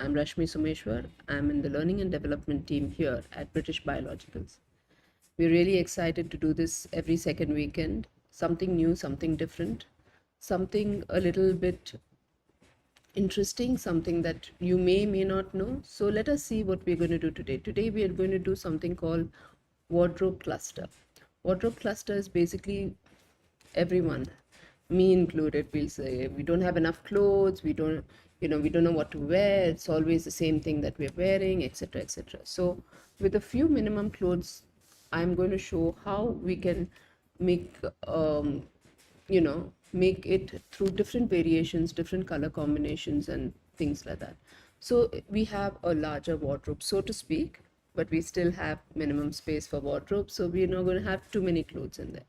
I'm Rashmi Sumeshwar. I'm in the Learning and Development team here at British Biologicals. We're really excited to do this every second weekend. Something new, something different, something a little bit interesting, something that you may not know. So let us see what we're going to do today. Today we are going to do something called wardrobe cluster. Wardrobe cluster is basically everyone, me included, will say we don't have enough clothes, we don't know what to wear, it's always the same thing that we're wearing, etc., etc. So with a few minimum clothes, I'm going to show how we can make make it through different variations, different color combinations and things like that. So we have a larger wardrobe, so to speak, but we still have minimum space for wardrobe, so we're not going to have too many clothes in there.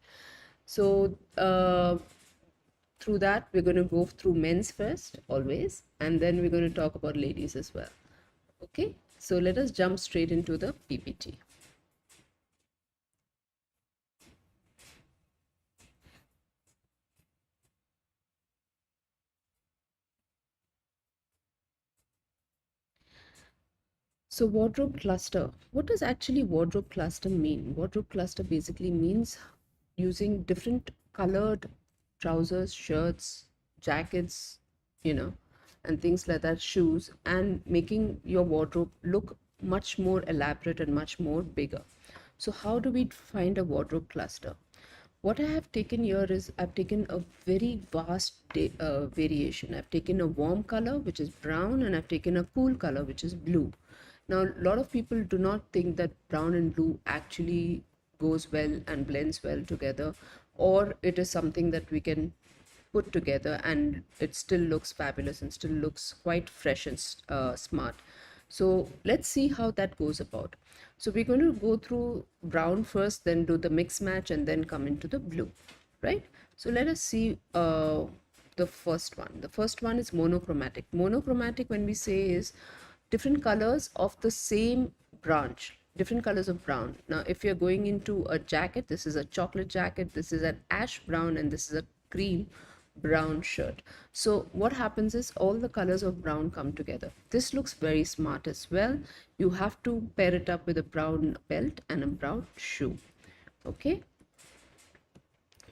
So through that, we're going to go through men's first, always, and then we're going to talk about ladies as well. Okay, so let us jump straight into the PPT. So wardrobe cluster, what does actually wardrobe cluster mean? Wardrobe cluster basically means using different colored trousers, shirts, jackets, you know, and things like that, shoes, and making your wardrobe look much more elaborate and much more bigger. So how do we find a wardrobe cluster? What I have taken here is I've taken a very vast variation. I've taken a warm color, which is brown, and I've taken a cool color, which is blue. Now, a lot of people do not think that brown and blue actually goes well and blends well together, or it is something that we can put together and it still looks fabulous and still looks quite fresh and smart. So let's see how that goes about. So we're going to go through brown first, then do the mix match, and then come into the blue, right? So let us see the first one. The first one is monochromatic. Monochromatic, when we say, is different colors of the same branch, different colors of brown. Now, if you're going into a jacket, this is a chocolate jacket, this is an ash brown, and this is a cream brown shirt. So what happens is all the colors of brown come together. This looks very smart as well. You have to pair it up with a brown belt and a brown shoe. Okay.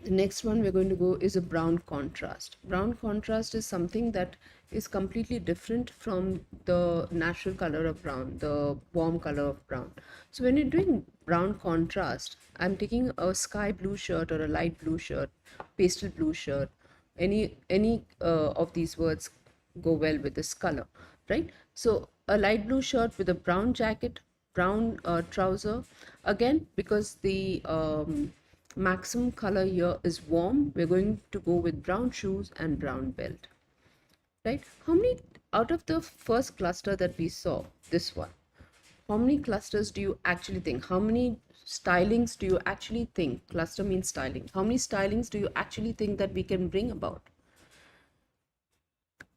The next one we're going to go is a brown contrast. Brown contrast is something that is completely different from the natural color of brown, the warm color of brown. So when you're doing brown contrast, I'm taking a sky blue shirt or a light blue shirt, pastel blue shirt, any of these words go well with this color, right? So a light blue shirt with a brown jacket, brown trouser, again, because the maximum color here is warm, we're going to go with brown shoes and brown belt, right? How many out of the first cluster that we saw, this one, how many clusters do you actually think, how many stylings do you actually think, cluster means styling, how many stylings do you actually think that we can bring about?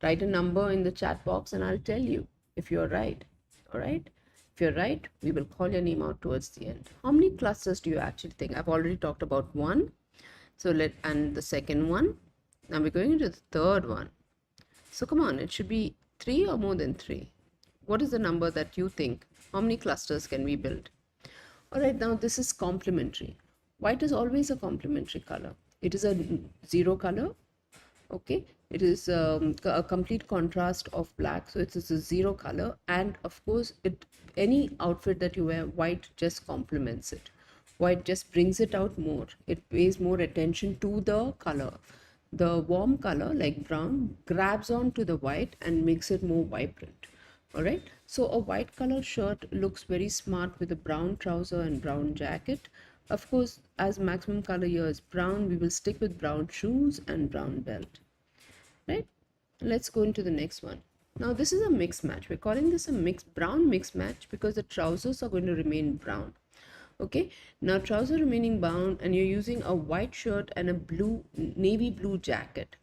Write a number in the chat box and I'll tell you if you're right. All right, if you're right, we will call your name out towards the end. How many clusters do you actually think? I've already talked about one, so and the second one. Now we're going into the third one. So come on, it should be 3 or more than 3. What is the number that you think? How many clusters can we build? All right, now this is complementary. White is always a complementary color. It is a zero color. Okay, it is a complete contrast of black, so it is a zero color, and of course any outfit that you wear, white just complements it. White just brings it out more. It pays more attention to the color. The warm color like brown grabs on to the white and makes it more vibrant. All right, so a white color shirt looks very smart with a brown trouser and brown jacket. Of course, as maximum color here is brown, we will stick with brown shoes and brown belt, right? Let's go into the next one. Now this is a mix match. We're calling this a brown mix match because the trousers are going to remain brown. Okay, now trouser remaining brown, and you're using a white shirt and a blue, navy blue jacket.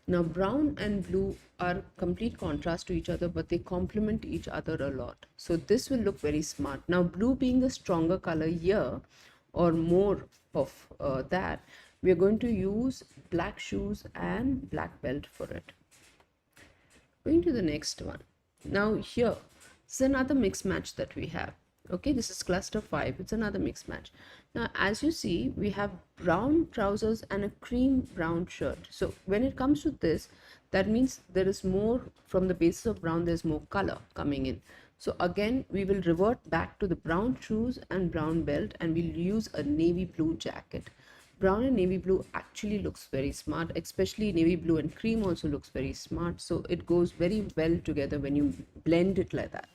Now brown and blue are complete contrast to each other, but they complement each other a lot. So this will look very smart. Now blue being the stronger color here, or more of that, we are going to use black shoes and black belt for it. Going to the next one. Now here is another mix match that we have. Okay, this is cluster 5. It's another mix match. Now as you see, we have brown trousers and a cream brown shirt. So when it comes to this, that means there is more from the basis of brown, there's more color coming in. So again, we will revert back to the brown shoes and brown belt, and we'll use a navy blue jacket. Brown and navy blue actually looks very smart, especially navy blue and cream also looks very smart. So it goes very well together when you blend it like that,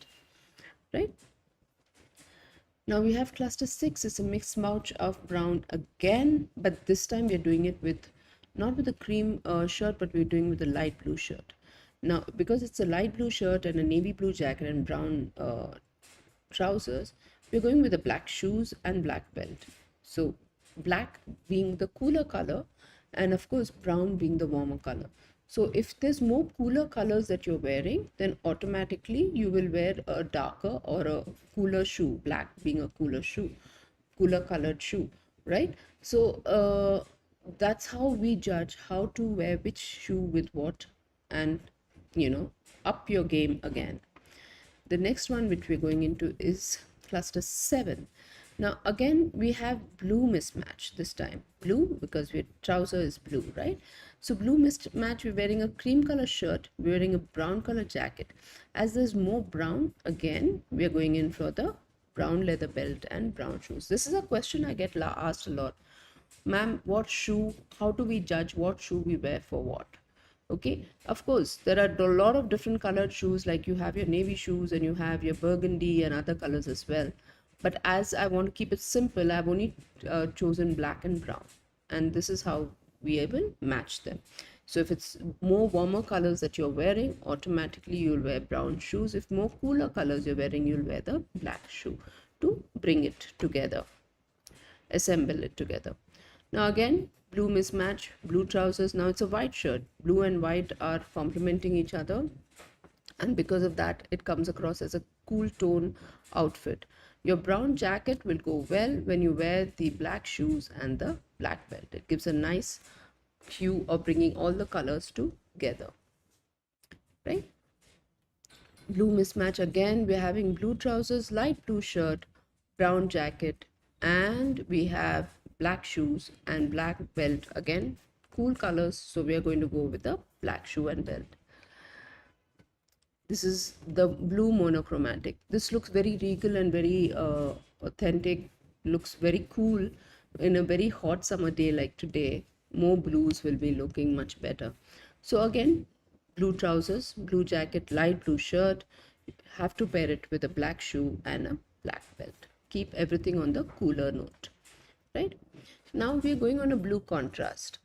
right? Now we have cluster 6. It's a mixed match of brown again, but this time we're doing it with not with a cream shirt, but we're doing with a light blue shirt. Now because it's a light blue shirt and a navy blue jacket and brown trousers, we're going with the black shoes and black belt. So black being the cooler color, and of course brown being the warmer color. So if there's more cooler colors that you're wearing, then automatically you will wear a darker or a cooler shoe, black being a cooler shoe, cooler colored shoe, right? So that's how we judge how to wear which shoe with what, and up your game again. The next one which we're going into is cluster 7. Now again we have blue mismatch this time. Blue because your trouser is blue, right? So blue mismatch, we're wearing a cream color shirt, we're wearing a brown color jacket. As there's more brown, again we're going in for the brown leather belt and brown shoes. This is a question I get asked a lot. Ma'am, what shoe, how do we judge what shoe we wear for what? Okay, of course there are a lot of different colored shoes, like you have your navy shoes and you have your burgundy and other colors as well, but as I want to keep it simple, I've only chosen black and brown, and this is how we will match them. So if it's more warmer colors that you're wearing, automatically you'll wear brown shoes. If more cooler colors you're wearing, you'll wear the black shoe to bring it together, assemble it together. Now again, blue mismatch, blue trousers. Now it's a white shirt. Blue and white are complementing each other, and because of that it comes across as a cool tone outfit. Your brown jacket will go well when you wear the black shoes and the black belt. It gives a nice hue of bringing all the colors together, right? Blue mismatch again, we're having blue trousers, light blue shirt, brown jacket, and we have black shoes and black belt. Again, cool colors, so we are going to go with the black shoe and belt. This is the blue monochromatic. This looks very regal and very authentic, looks very cool in a very hot summer day like today. More blues will be looking much better. So again, blue trousers, blue jacket, light blue shirt. You have to pair it with a black shoe and a black belt. Keep everything on the cooler note, right? Now we're going on a blue contrast.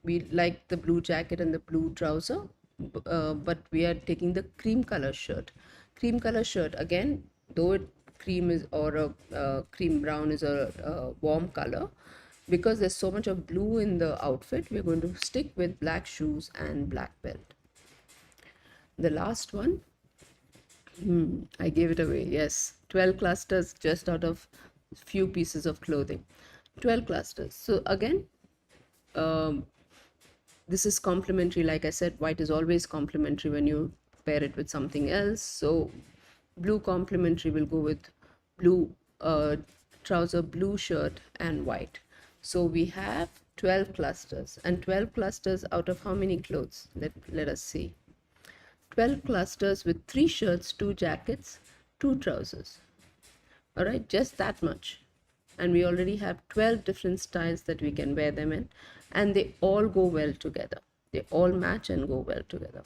We like the blue jacket and the blue trouser, but we are taking the cream color shirt. Cream color shirt, again, though cream is, or a cream brown is a warm color, because there's so much of blue in the outfit, we're going to stick with black shoes and black belt. The last one, I gave it away. Yes, 12 clusters just out of few pieces of clothing. 12 clusters. So again, this is complementary. Like I said, white is always complementary when you pair it with something else. So blue complementary will go with blue trouser, blue shirt, and white. So we have 12 clusters, and 12 clusters out of how many clothes? Let us see. 12 clusters with 3 shirts, 2 jackets, 2 trousers. All right, just that much. And we already have 12 different styles that we can wear them in, and they all go well together. They all match and go well together.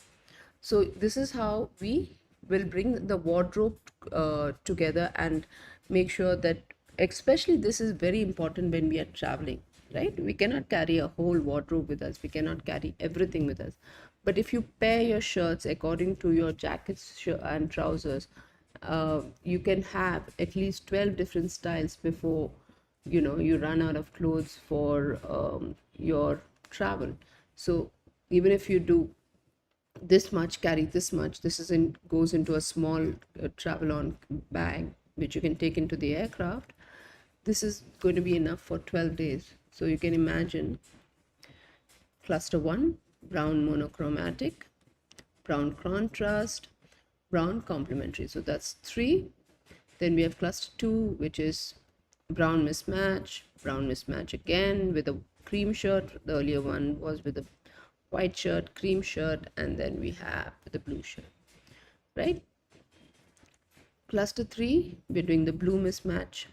So this is how we will bring the wardrobe together and make sure that, especially this is very important when we are traveling, right? We cannot carry a whole wardrobe with us. We cannot carry everything with us. But if you pair your shirts according to your jackets and trousers, you can have at least 12 different styles before you run out of clothes for your travel. So even if you do this much, carry this much, this is goes into a small travel on bag which you can take into the aircraft. This is going to be enough for 12 days. So you can imagine cluster 1, brown monochromatic, brown contrast, brown complementary. So that's 3. Then we have cluster 2, which is brown mismatch again with a cream shirt. The earlier one was with a white shirt, cream shirt, and then we have the blue shirt, right? Cluster 3, we're doing the blue mismatch,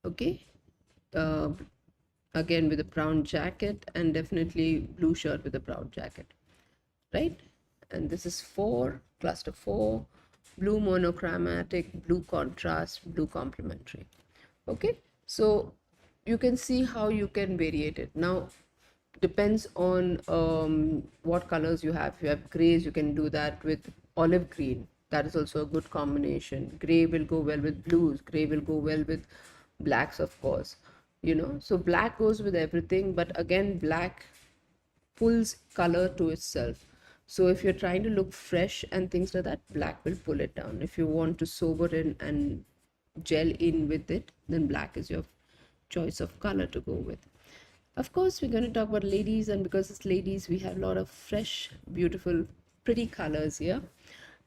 okay? Uh, Again with a brown jacket and definitely blue shirt with a brown jacket, right? And this is 4, cluster 4, blue monochromatic, blue contrast, blue complementary. Okay, so you can see how you can variate it. Now depends on what colors you have. If you have grays, you can do that with olive green. That is also a good combination. Gray will go well with blues, gray will go well with blacks, of course, you know. So black goes with everything, but again black pulls color to itself. So if you're trying to look fresh and things like that, black will pull it down. If you want to sober in and gel in with it, then black is your choice of color to go with. Of course, we're going to talk about ladies, and because it's ladies, we have a lot of fresh, beautiful, pretty colors here,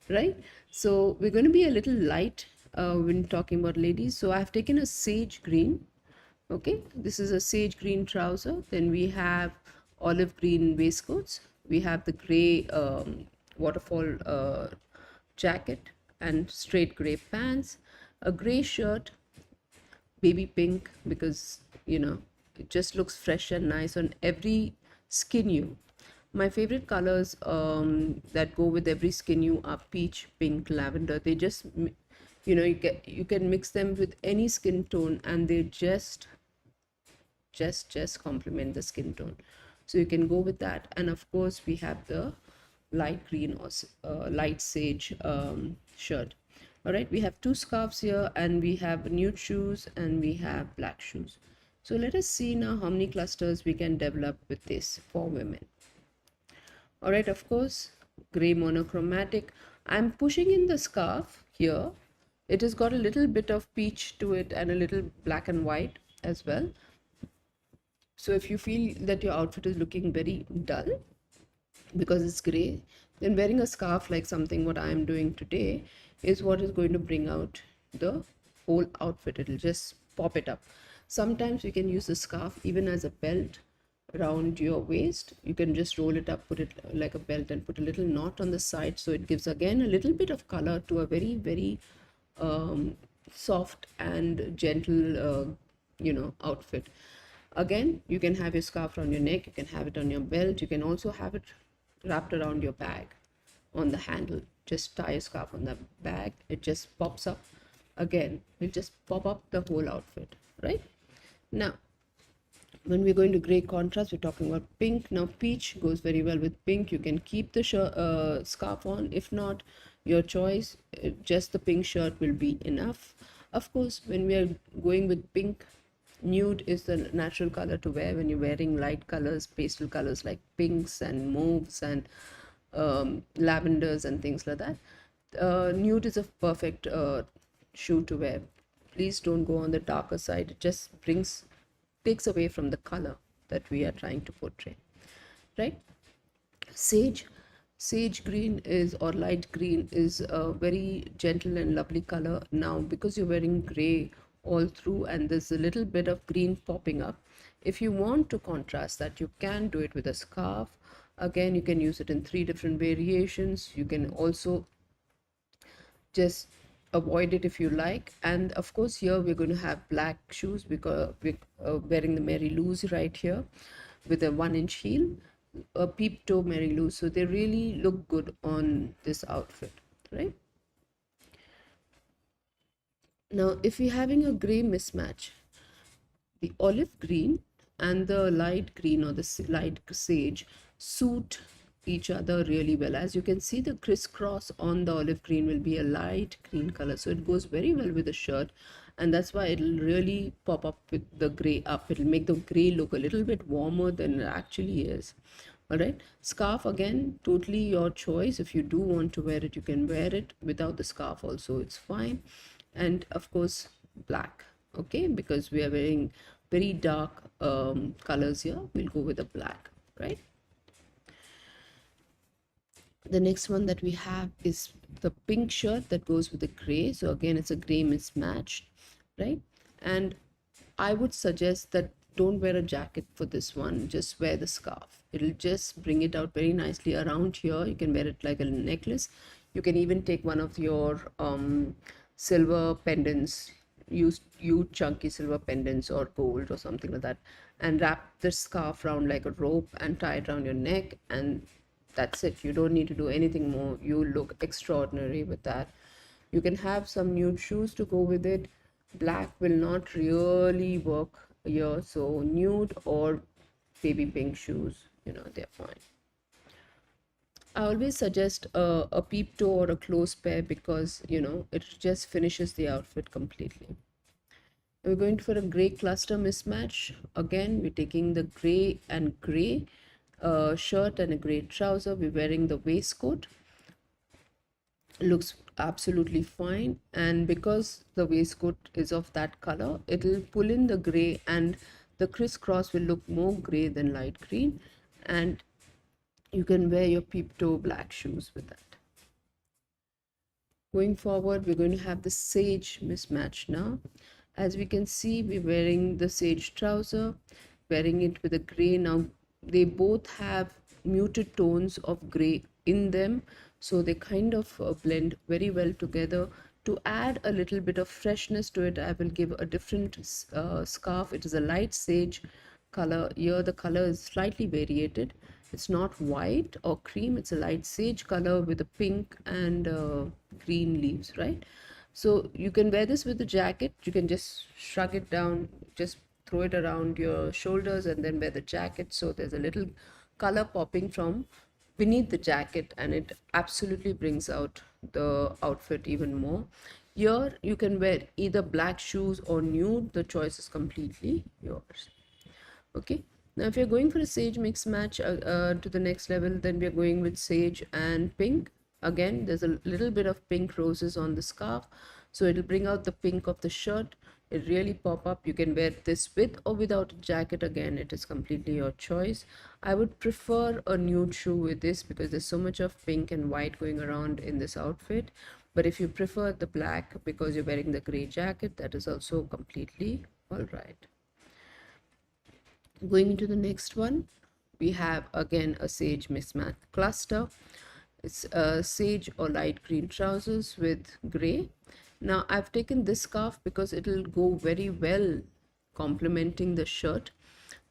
right? So we're going to be a little light when talking about ladies. So I've taken a sage green. Okay, this is a sage green trouser. Then we have olive green waistcoats. We have the gray waterfall jacket and straight gray pants, a gray shirt, baby pink, because you know it just looks fresh and nice on every skin hue. My favorite colors that go with every skin hue are peach, pink, lavender. They just, you know, you can mix them with any skin tone and they just complement the skin tone. So you can go with that. And of course we have the light green or light sage shirt. All right, we have 2 scarves here, and we have nude shoes and we have black shoes. So let us see now how many clusters we can develop with this for women. All right, of course, gray monochromatic. I'm pushing in the scarf here. It has got a little bit of peach to it and a little black and white as well. So if you feel that your outfit is looking very dull because it's gray, then wearing a scarf like something what I am doing today is what is going to bring out the whole outfit. It'll just pop it up. Sometimes you can use the scarf even as a belt around your waist. You can just roll it up, put it like a belt, and put a little knot on the side, so it gives again a little bit of color to a very, very soft and gentle outfit. Again, you can have your scarf around your neck, you can have it on your belt, you can also have it wrapped around your bag on the handle. Just tie a scarf on the bag, it just pops up. Again, it'll just pop up the whole outfit, right? Now when we're going to gray contrast, we're talking about pink. Now peach goes very well with pink. You can keep the scarf on. If not, your choice, just the pink shirt will be enough. Of course, when we are going with pink, nude is the natural color to wear when you're wearing light colors, pastel colors like pinks and mauves and lavenders and things like that. Nude is a perfect shoe to wear. Please don't go on the darker side. It just takes away from the color that we are trying to portray, right? Sage green is, or light green is, a very gentle and lovely color. Now because you're wearing gray all through and there's a little bit of green popping up, if you want to contrast that, you can do it with a scarf. Again, you can use it in 3 different variations. You can also just avoid it if you like. And of course here we're going to have black shoes because we're wearing the Mary Lou's right here with a 1-inch heel, a peep toe Mary Lou. So they really look good on this outfit, right? Now if we're having a gray mismatch, the olive green and the light green or the light sage suit each other really well. As you can see, the crisscross on the olive green will be a light green color, so it goes very well with the shirt, and that's why it'll really pop up with the gray up. It'll make the gray look a little bit warmer than it actually is. All right, scarf, again, totally your choice. If you do want to wear it, you can wear it without the scarf also, it's fine. And of course black, okay, because we are wearing very dark colors here, we'll go with the black, right? The next one that we have is the pink shirt that goes with the gray. So again, it's a gray mismatch, right? And I would suggest that don't wear a jacket for this one, just wear the scarf. It'll just bring it out very nicely around here. You can wear it like a necklace. You can even take one of your silver pendants, use huge chunky silver pendants or gold or something like that, and wrap the scarf around like a rope and tie it around your neck, and that's it. You don't need to do anything more. You look extraordinary with that. You can have some nude shoes to go with it. Black will not really work here, so nude or baby pink shoes, they're fine. I always suggest a peep toe or a closed pair because it just finishes the outfit completely. We're going for a gray cluster mismatch. Again, we're taking the gray and gray shirt and a gray trouser. We're wearing the waistcoat. Looks absolutely fine, and because the waistcoat is of that color, it'll pull in the gray, and the crisscross will look more gray than light green, and you can wear your peep toe black shoes with that. Going forward, we're going to have the sage mismatch now. As we can see, we're wearing the sage trouser, wearing it with a gray. Now they both have muted tones of gray in them, so they kind of blend very well together. To add a little bit of freshness to it, I will give a different scarf. It is a light sage color. Here the color is slightly variated. It's not white or cream, it's a light sage color with a pink and green leaves, right? So you can wear this with the jacket. You can just shrug it down, just throw it around your shoulders and then wear the jacket. So there's a little color popping from beneath the jacket, and it absolutely brings out the outfit even more. Here you can wear either black shoes or nude. The choice is completely yours. Okay, now if you're going for a sage mix match to the next level, then we're going with sage and pink. Again, there's a little bit of pink roses on the scarf, so it'll bring out the pink of the shirt. It really pop up. You can wear this with or without a jacket. Again, it is completely your choice. I would prefer a nude shoe with this because there's so much of pink and white going around in this outfit. But if you prefer the black because you're wearing the gray jacket, that is also completely all right. Going into the next one, we have again a sage mismatch cluster. It's sage or light green trousers with gray. Now I've taken this scarf because it'll go very well complementing the shirt.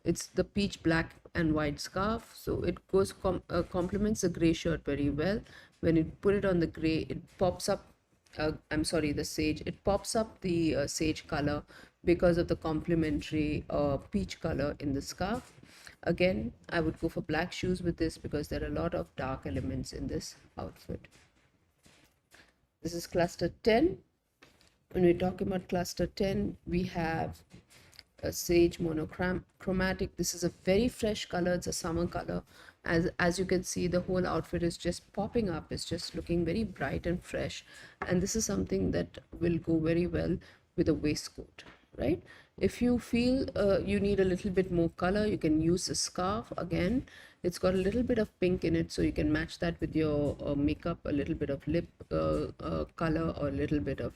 It's the peach black and white scarf, so it goes complements the gray shirt very well. When you put it on the gray, it pops up the sage. It pops up the sage color because of the complementary peach color in the scarf. Again, I would go for black shoes with this because there are a lot of dark elements in this outfit. This is cluster 10. When we're talking about cluster 10, we have a sage monochromatic. This is a very fresh color. It's a summer color. As you can see, the whole outfit is just popping up. It's just looking very bright and fresh, and this is something that will go very well with a waistcoat, right? If you feel you need a little bit more color, you can use a scarf. Again, it's got a little bit of pink in it, so you can match that with your makeup, a little bit of lip color or a little bit of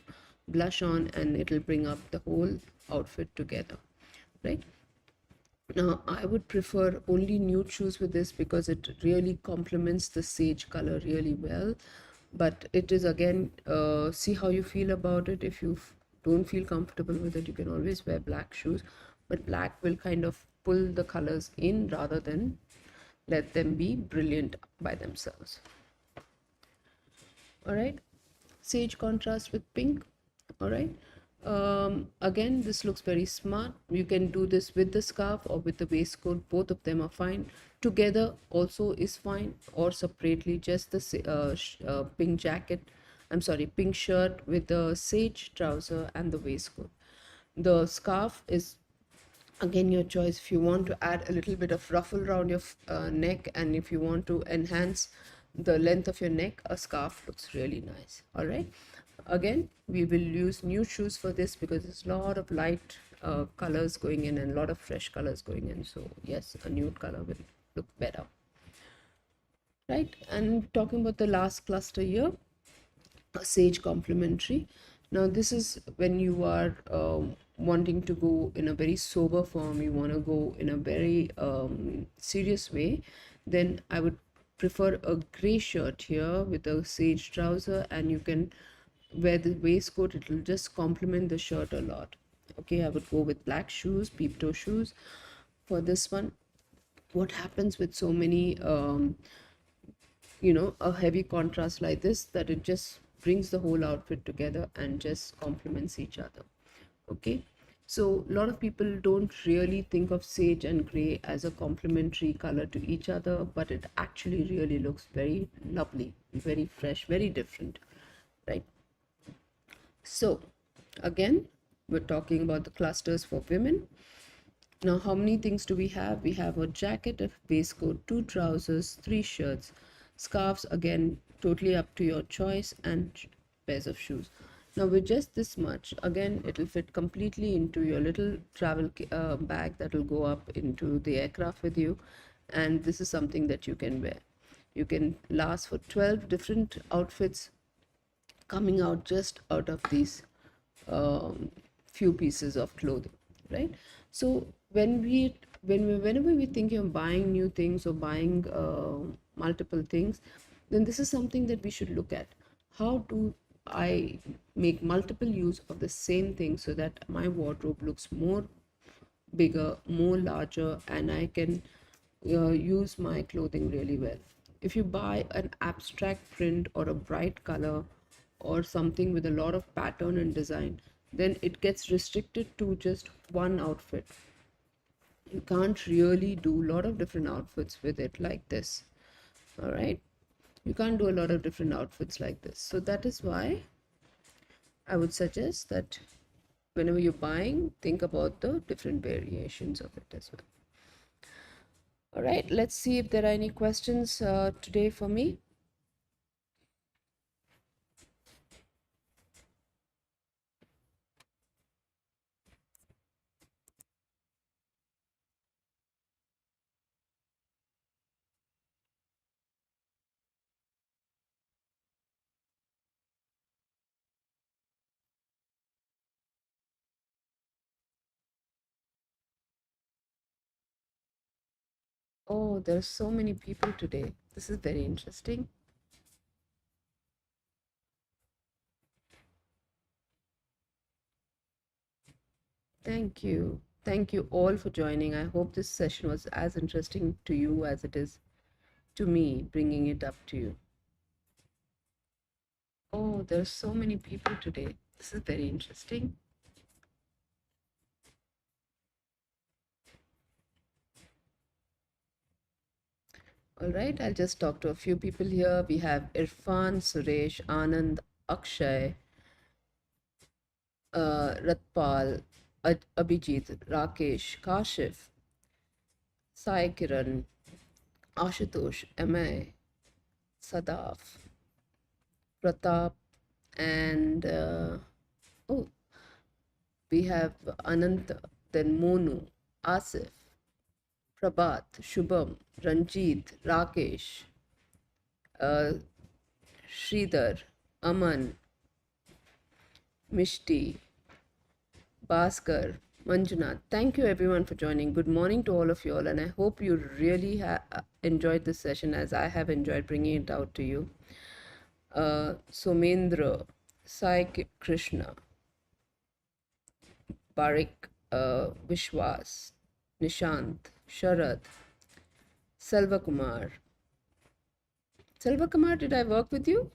blush on, and it'll bring up the whole outfit together, right? Now I would prefer only nude shoes with this because it really complements the sage color really well. But it is again, see how you feel about it. If you don't feel comfortable with it, you can always wear black shoes, but black will kind of pull the colors in rather than let them be brilliant by themselves. All right, sage contrast with pink. All right, again, this looks very smart. You can do this with the scarf or with the waistcoat. Both of them are fine. Together also is fine, or separately, just the pink jacket, pink shirt with the sage trouser and the waistcoat. The scarf is again your choice. If you want to add a little bit of ruffle around your neck, and if you want to enhance the length of your neck, a scarf looks really nice. All right, again, we will use new shoes for this because there's a lot of light colors going in and a lot of fresh colors going in. So yes, a nude color will look better. right? And talking about the last cluster here, a sage complementary. Now, this is when you are wanting to go in a very sober form, you want to go in a very serious way, then I would prefer a gray shirt here with a sage trouser, and you can wear the waistcoat, it will just complement the shirt a lot. Okay, I would go with black shoes, peep toe shoes for this one. What happens with so many a heavy contrast like this, that it just brings the whole outfit together and just complements each other. Okay, so a lot of people don't really think of sage and gray as a complementary color to each other, but it actually really looks very lovely, very fresh, very different, right? So again, we're talking about the clusters for women. Now, how many things do we have? We have a jacket, a waistcoat, two trousers, three shirts, scarves, again, totally up to your choice, and pairs of shoes. Now, with just this much, again, it'll fit completely into your little travel bag that will go up into the aircraft with you. And this is something that you can wear. You can last for 12 different outfits coming out just out of these um, few pieces of clothing, right? So whenever we think of buying new things or buying multiple things, then this is something that we should look at. How do I make multiple use of the same thing so that my wardrobe looks more bigger, more larger, and I can use my clothing really well. If you buy an abstract print or a bright color or something with a lot of pattern and design, then it gets restricted to just one outfit. You can't really do a lot of different outfits with it like this. All right. You can't do a lot of different outfits like this. So that is why I would suggest that whenever you're buying, think about the different variations of it as well. All right, let's see if there are any questions today for me. Oh, there's so many people today. This is very interesting. Thank you. Thank you all for joining. I hope this session was as interesting to you as it is to me, bringing it up to you. Oh, there's so many people today. This is very interesting. All right, I'll just talk to a few people here. We have Irfan, Suresh, Anand, Akshay, Ratpal, Abhijit, Rakesh, Kashif, Sai Kiran, Ashutosh, MI, Sadaf, Pratap, and oh, we have Anant, then Monu, Asif, Prabhat, Shubham, Ranjit, Rakesh, uh, Sridhar, Aman, Mishti, Bhaskar, Manjunath. Thank you everyone for joining. Good morning to all of you all, and I hope you really enjoyed this session as I have enjoyed bringing it out to you. Somendra, Sai Krishna, Barik, Vishwas, Nishant, Sharad, Selva Kumar. Selva Kumar, did I work with you?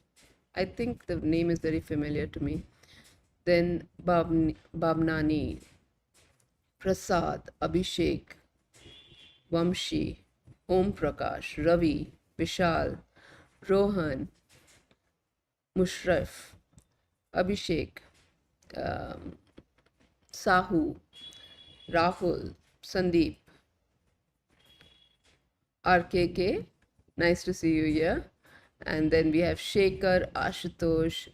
I think the name is very familiar to me. Then Babnani, Prasad, Abhishek, Vamshi, Om Prakash, Ravi, Vishal, Rohan, Mushraf, Abhishek, Sahu, Rahul, Sandeep, RKK, nice to see you here. And then we have Shekhar, Ashutosh,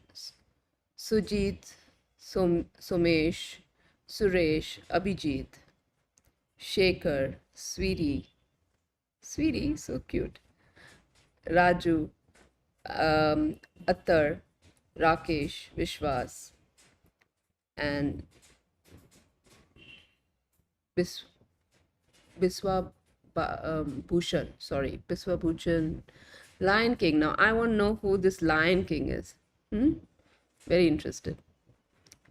Sujit, Somesh, Suresh, Abhijit, Shekhar, Sweetie, so cute, Raju, Attar, Rakesh, Vishwas, and Bis- Biswa Bhushan. Sorry, Biswa Bhushan. Lion King. Now, I want to know who this Lion King is. Hmm? Very interested.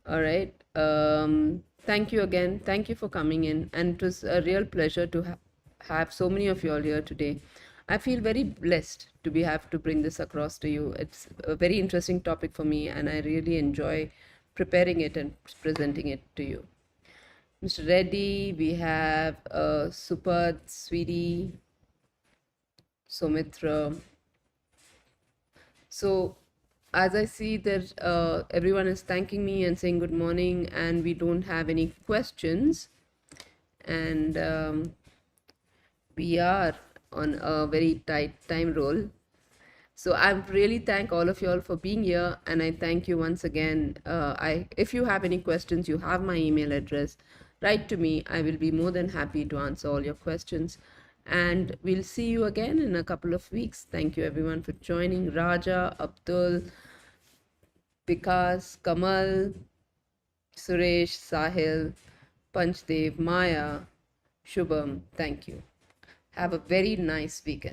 All right. Thank you again. Thank you for coming in. And it was a real pleasure to have so many of you all here today. I feel very blessed to be have to bring this across to you. It's a very interesting topic for me, and I really enjoy preparing it and presenting it to you. Mr. Reddy, we have Supad, Sweetie, Somitra. So, as I see that everyone is thanking me and saying good morning, and we don't have any questions, and we are on a very tight time roll. So I really thank all of you all for being here, and I thank you once again. If you have any questions, you have my email address. Write to me. I will be more than happy to answer all your questions. And we'll see you again in a couple of weeks. Thank you everyone for joining. Raja, Abdul, Vikas, Kamal, Suresh, Sahil, Panchdev, Maya, Shubham. Thank you. Have a very nice weekend.